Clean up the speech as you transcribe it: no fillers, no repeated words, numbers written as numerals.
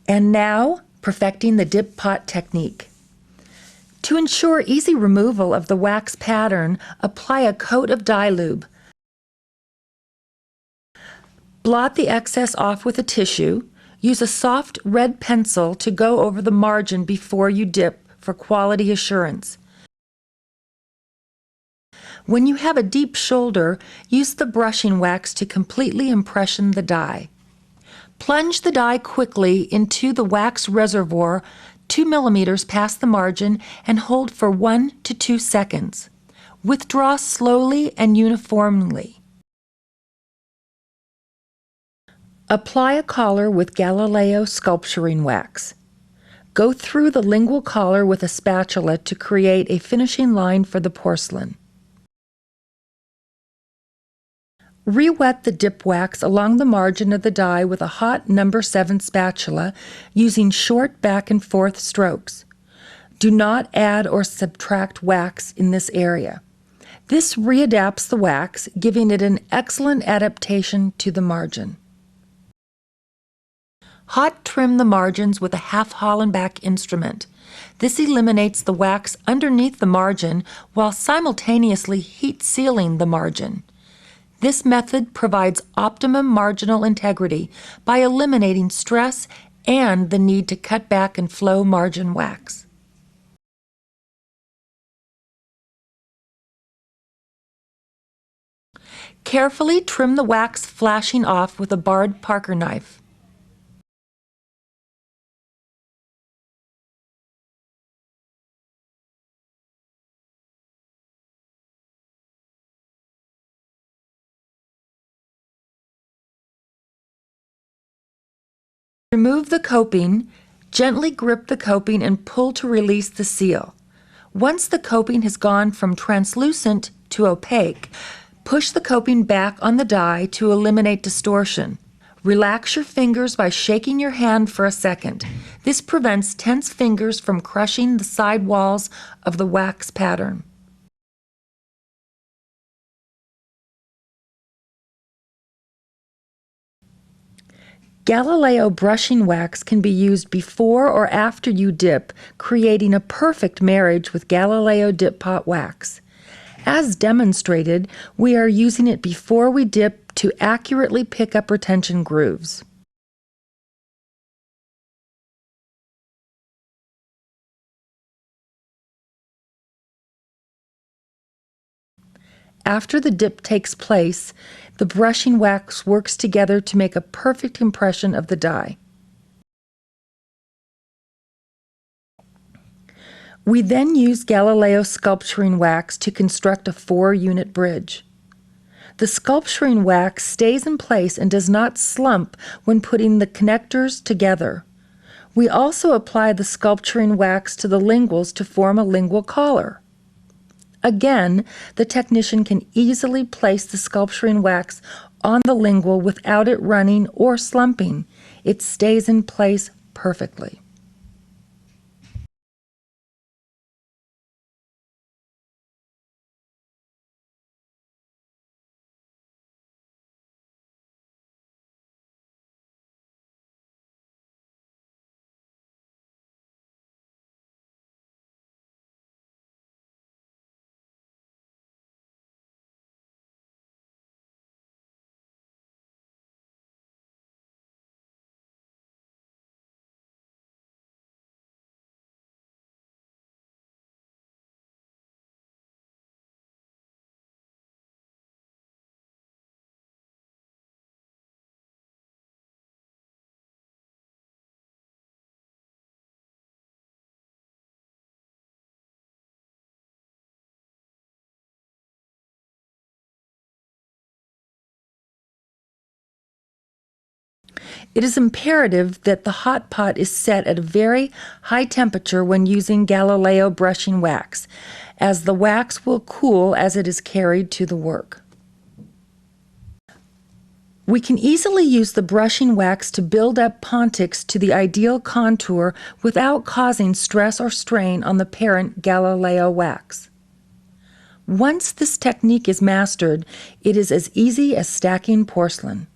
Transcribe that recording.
And now, perfecting the dip pot technique. To ensure easy removal of the wax pattern, apply a coat of dye lube. Blot the excess off with a tissue. Use a soft red pencil to go over the margin before you dip for quality assurance. When you have a deep shoulder, use the brushing wax to completely impression the dye. Plunge the dye quickly into the wax reservoir 2 millimeters past the margin and hold for 1 to 2 seconds. Withdraw slowly and uniformly. Apply a collar with Galileo sculpturing wax. Go through the lingual collar with a spatula to create a finishing line for the porcelain. Re-wet the dip wax along the margin of the die with a hot No. 7 spatula using short back and forth strokes. Do not add or subtract wax in this area. This readapts the wax, giving it an excellent adaptation to the margin. Hot trim the margins with a half Hollenbach instrument. This eliminates the wax underneath the margin while simultaneously heat sealing the margin. This method provides optimum marginal integrity by eliminating stress and the need to cut back and flow margin wax. Carefully trim the wax flashing off with a barred Parker knife. Remove the coping, gently grip the coping and pull to release the seal. Once the coping has gone from translucent to opaque, push the coping back on the die to eliminate distortion. Relax your fingers by shaking your hand for a second. This prevents tense fingers from crushing the side walls of the wax pattern. Galileo brushing wax can be used before or after you dip, creating a perfect marriage with Galileo dip pot wax. As demonstrated, we are using it before we dip to accurately pick up retention grooves. After the dip takes place, the brushing wax works together to make a perfect impression of the die. We then use Galileo sculpturing wax to construct a 4-unit bridge. The sculpturing wax stays in place and does not slump when putting the connectors together. We also apply the sculpturing wax to the linguals to form a lingual collar. Again, the technician can easily place the sculpturing wax on the lingual without it running or slumping. It stays in place perfectly. It is imperative that the hot pot is set at a very high temperature when using Galileo brushing wax, as the wax will cool as it is carried to the work. We can easily use the brushing wax to build up pontics to the ideal contour without causing stress or strain on the parent Galileo wax. Once this technique is mastered, it is as easy as stacking porcelain.